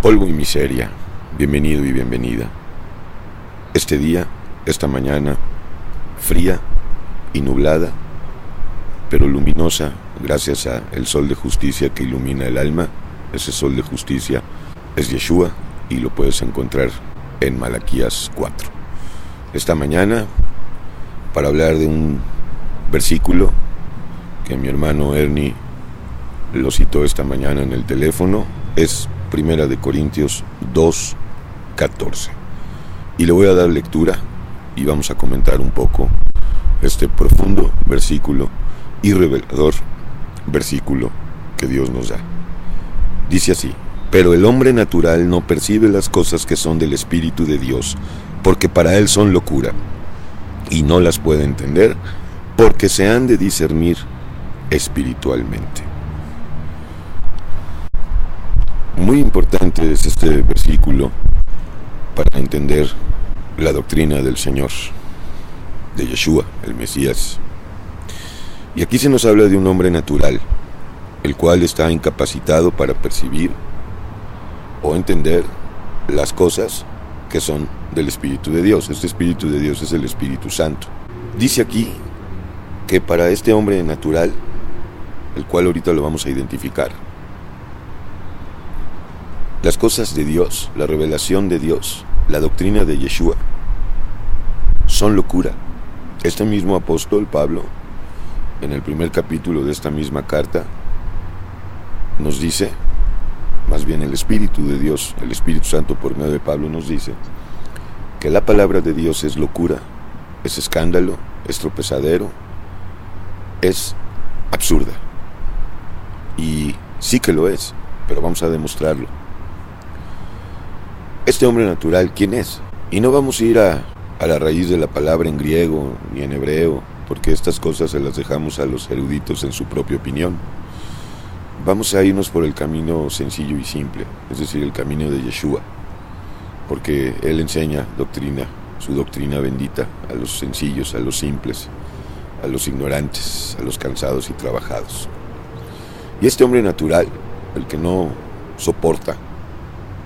Polvo y miseria, bienvenido y bienvenida. Este día, esta mañana, fría y nublada, pero luminosa gracias al sol de justicia que ilumina el alma. Ese sol de justicia es Yeshua y lo puedes encontrar en Malaquías 4. Esta mañana, para hablar de un versículo que mi hermano Ernie lo citó esta mañana en el teléfono, es Primera de Corintios 2:14. Y le voy a dar lectura y vamos a comentar un poco este profundo versículo y revelador versículo que Dios nos da. Dice así: pero el hombre natural no percibe las cosas que son del Espíritu de Dios, porque para él son locura, y no las puede entender, porque se han de discernir espiritualmente. Muy importante es este versículo para entender la doctrina del Señor, de Yeshua, el Mesías. Y aquí se nos habla de un hombre natural, el cual está incapacitado para percibir o entender las cosas que son del Espíritu de Dios. Este Espíritu de Dios es el Espíritu Santo. Dice aquí que para este hombre natural, el cual ahorita lo vamos a identificar, las cosas de Dios, la revelación de Dios, la doctrina de Yeshua, son locura. Este mismo apóstol Pablo, en el primer capítulo de esta misma carta, nos dice, más bien el Espíritu de Dios, el Espíritu Santo por medio de Pablo nos dice, que la palabra de Dios es locura, es escándalo, es tropezadero, es absurda. Y sí que lo es, pero vamos a demostrarlo. Este hombre natural, ¿quién es? Y no vamos a ir a la raíz de la palabra en griego ni en hebreo, porque estas cosas se las dejamos a los eruditos en su propia opinión. Vamos a irnos por el camino sencillo y simple, es decir, el camino de Yeshua, porque él enseña doctrina, su doctrina bendita, a los sencillos, a los simples, a los ignorantes, a los cansados y trabajados. Y este hombre natural, el que no soporta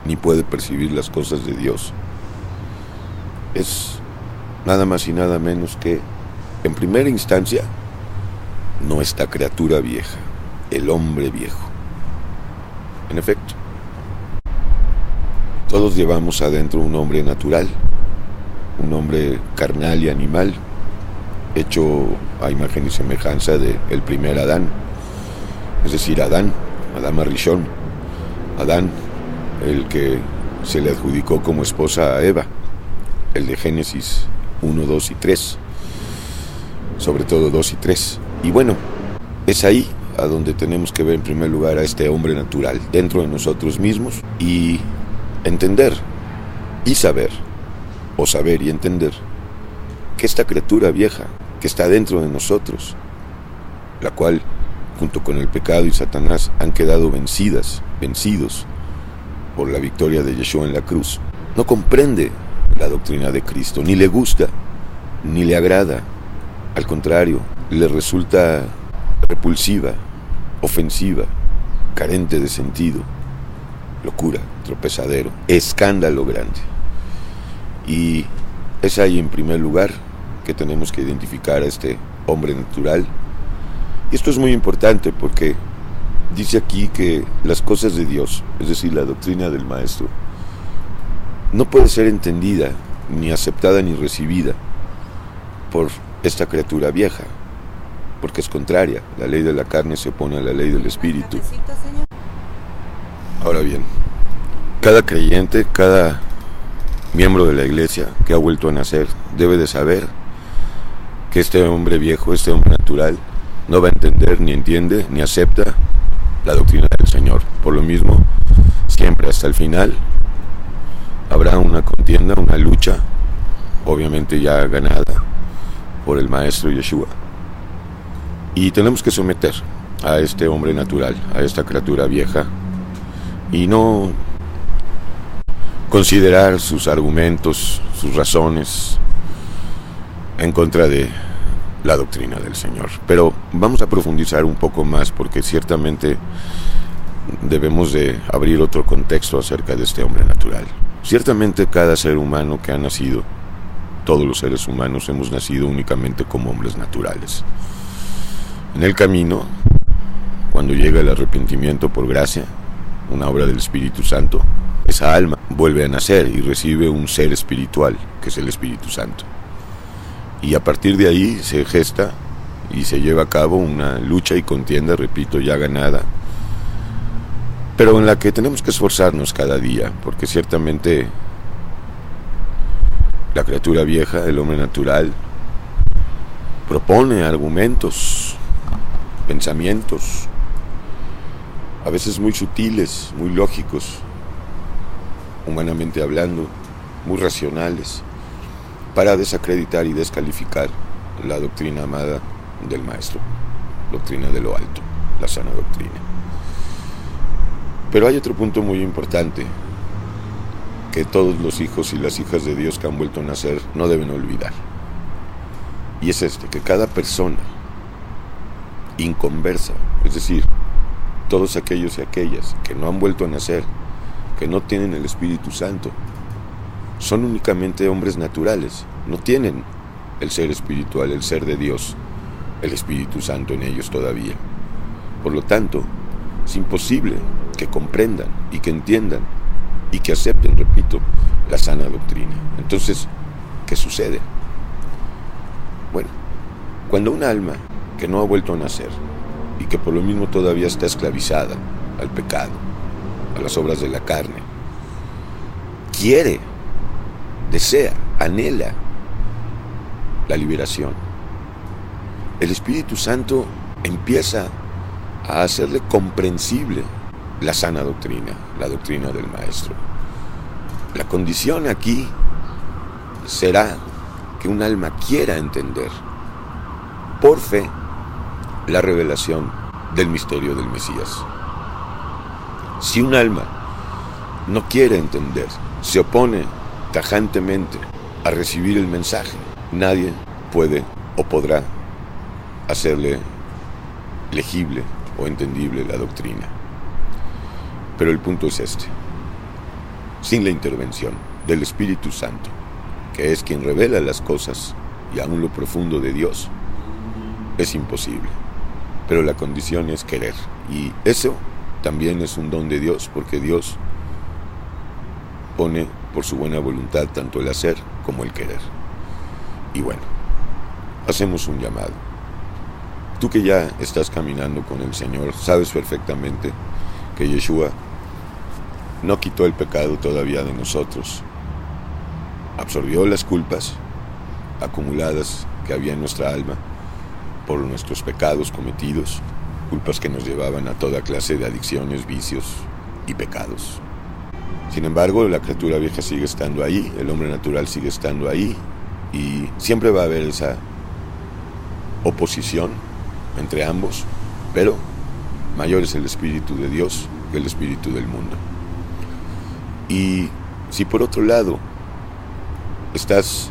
ni puede percibir las cosas de Dios, es nada más y nada menos que, en primera instancia, nuestra criatura vieja, el hombre viejo. En efecto, todos llevamos adentro un hombre natural, un hombre carnal y animal, hecho a imagen y semejanza del primer Adán, es decir, Adán Arishon, Adán, el que se le adjudicó como esposa a Eva, el de Génesis 1, 2 y 3, sobre todo 2 y 3. Y bueno, es ahí a donde tenemos que ver en primer lugar a este hombre natural dentro de nosotros mismos y entender y saber, o saber y entender, que esta criatura vieja que está dentro de nosotros, la cual junto con el pecado y Satanás han quedado vencidos por la victoria de Yeshua en la cruz, no comprende la doctrina de Cristo, ni le gusta, ni le agrada. Al contrario, le resulta repulsiva, ofensiva, carente de sentido, locura, tropezadero, escándalo grande. Y es ahí en primer lugar que tenemos que identificar a este hombre natural. Y esto es muy importante porque dice aquí que las cosas de Dios, es decir, la doctrina del Maestro, no puede ser entendida, ni aceptada, ni recibida por esta criatura vieja, porque es contraria. La ley de la carne se opone a la ley del Espíritu. Ahora bien, cada creyente, cada miembro de la iglesia que ha vuelto a nacer, debe de saber que este hombre viejo, este hombre natural, no va a entender, ni entiende, ni acepta la doctrina del Señor. Por lo mismo, siempre hasta el final habrá una contienda, una lucha, obviamente ya ganada por el Maestro Yeshua. Y tenemos que someter a este hombre natural, a esta criatura vieja, y no considerar sus argumentos, sus razones en contra de la doctrina del Señor. Pero vamos a profundizar un poco más porque ciertamente debemos de abrir otro contexto acerca de este hombre natural. Ciertamente cada ser humano que ha nacido, todos los seres humanos hemos nacido únicamente como hombres naturales. En el camino, cuando llega el arrepentimiento por gracia, una obra del Espíritu Santo, esa alma vuelve a nacer y recibe un ser espiritual, que es el Espíritu Santo. Y a partir de ahí se gesta y se lleva a cabo una lucha y contienda, repito, ya ganada, pero en la que tenemos que esforzarnos cada día, porque ciertamente la criatura vieja, el hombre natural, propone argumentos, pensamientos, a veces muy sutiles, muy lógicos, humanamente hablando, muy racionales, para desacreditar y descalificar la doctrina amada del Maestro, doctrina de lo alto, la sana doctrina. Pero hay otro punto muy importante que todos los hijos y las hijas de Dios que han vuelto a nacer no deben olvidar. Y es este, que cada persona inconversa, es decir, todos aquellos y aquellas que no han vuelto a nacer, que no tienen el Espíritu Santo, son únicamente hombres naturales, no tienen el ser espiritual, el ser de Dios, el Espíritu Santo en ellos todavía. Por lo tanto, es imposible que comprendan y que entiendan y que acepten, repito, la sana doctrina. Entonces, ¿qué sucede? Bueno, cuando un alma que no ha vuelto a nacer y que por lo mismo todavía está esclavizada al pecado, a las obras de la carne, quiere, desea, anhela la liberación, el Espíritu Santo empieza a hacerle comprensible la sana doctrina, la doctrina del Maestro. La condición aquí será que un alma quiera entender por fe la revelación del misterio del Mesías. Si un alma no quiere entender, se opone tajantemente a recibir el mensaje, nadie puede o podrá hacerle legible o entendible la doctrina. Pero el punto es este: sin la intervención del Espíritu Santo, que es quien revela las cosas y aún lo profundo de Dios, es imposible. Pero la condición es querer, y eso también es un don de Dios, porque Dios pone por su buena voluntad tanto el hacer como el querer. Y bueno, hacemos un llamado. Tú que ya estás caminando con el Señor, sabes perfectamente que Yeshua no quitó el pecado todavía de nosotros. Absorbió las culpas acumuladas que había en nuestra alma por nuestros pecados cometidos, culpas que nos llevaban a toda clase de adicciones, vicios y pecados. Sin embargo, la criatura vieja sigue estando ahí, el hombre natural sigue estando ahí, y siempre va a haber esa oposición entre ambos, pero mayor es el Espíritu de Dios que el espíritu del mundo. Y si por otro lado estás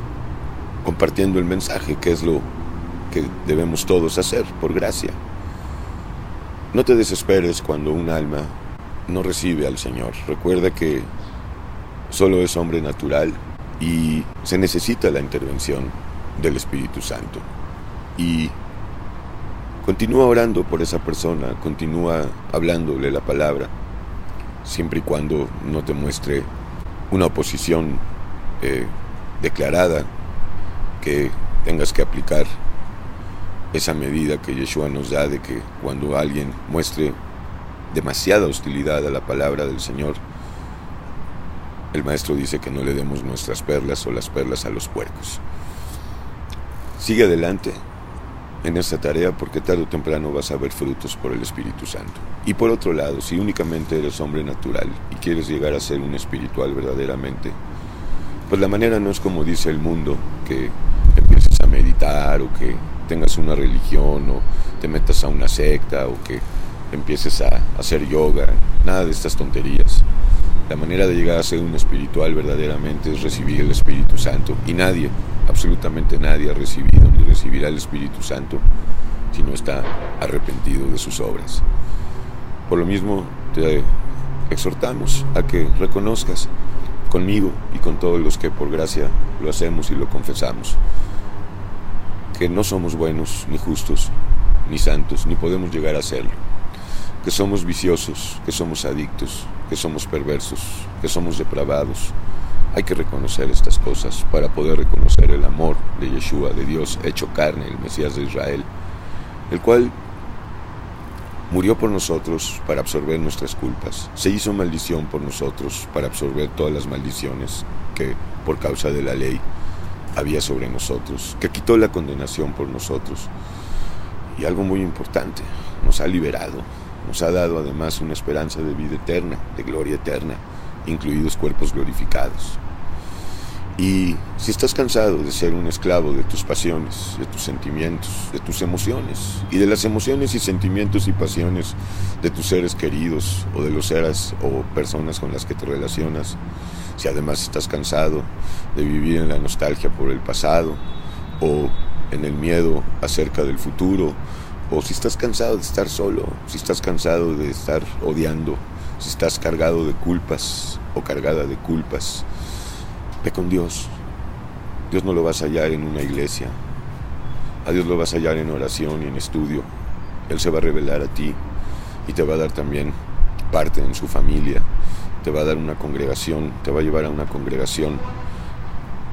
compartiendo el mensaje, que es lo que debemos todos hacer por gracia, no te desesperes cuando un alma no recibe al Señor. Recuerda que solo es hombre natural y se necesita la intervención del Espíritu Santo. Y continúa orando por esa persona, continúa hablándole la palabra, siempre y cuando no te muestre una oposición declarada, que tengas que aplicar esa medida que Yeshua nos da de que cuando alguien muestre demasiada hostilidad a la palabra del Señor, el Maestro dice que no le demos nuestras perlas o las perlas a los puercos. Sigue adelante en esta tarea, porque tarde o temprano vas a ver frutos por el Espíritu Santo. Y por otro lado, si únicamente eres hombre natural y quieres llegar a ser un espiritual verdaderamente, pues la manera no es como dice el mundo, que empieces a meditar o que tengas una religión o te metas a una secta o que empieces a hacer yoga, nada de estas tonterías. La manera de llegar a ser un espiritual verdaderamente es recibir el Espíritu Santo, y nadie, absolutamente nadie, ha recibido ni recibirá el Espíritu Santo si no está arrepentido de sus obras. Por lo mismo, te exhortamos a que reconozcas conmigo y con todos los que por gracia lo hacemos y lo confesamos, que no somos buenos, ni justos, ni santos, ni podemos llegar a serlo, que somos viciosos, que somos adictos, que somos perversos, que somos depravados. Hay que reconocer estas cosas para poder reconocer el amor de Yeshua, de Dios hecho carne, el Mesías de Israel, el cual murió por nosotros para absorber nuestras culpas, se hizo maldición por nosotros para absorber todas las maldiciones que por causa de la ley había sobre nosotros, que quitó la condenación por nosotros. Y algo muy importante, nos ha liberado, nos ha dado además una esperanza de vida eterna, de gloria eterna, incluidos cuerpos glorificados. Y si estás cansado de ser un esclavo de tus pasiones, de tus sentimientos, de tus emociones, y de las emociones y sentimientos y pasiones de tus seres queridos, o de los seres o personas con las que te relacionas, si además estás cansado de vivir en la nostalgia por el pasado, o en el miedo acerca del futuro, o si estás cansado de estar solo, si estás cansado de estar odiando, si estás cargado de culpas o cargada de culpas, ve con Dios. Dios no lo vas a hallar en una iglesia. A Dios lo vas a hallar en oración y en estudio. Él se va a revelar a ti y te va a dar también parte en su familia. Te va a dar una congregación, te va a llevar a una congregación,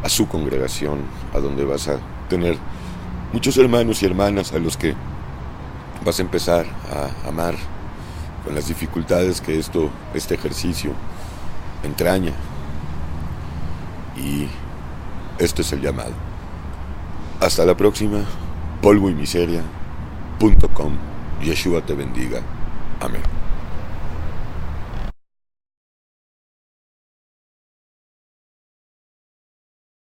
a su congregación, a donde vas a tener muchos hermanos y hermanas a los que vas a empezar a amar con las dificultades que este ejercicio entraña. Y este es el llamado. Hasta la próxima. polvoymiseria.com. Yeshua te bendiga. Amén.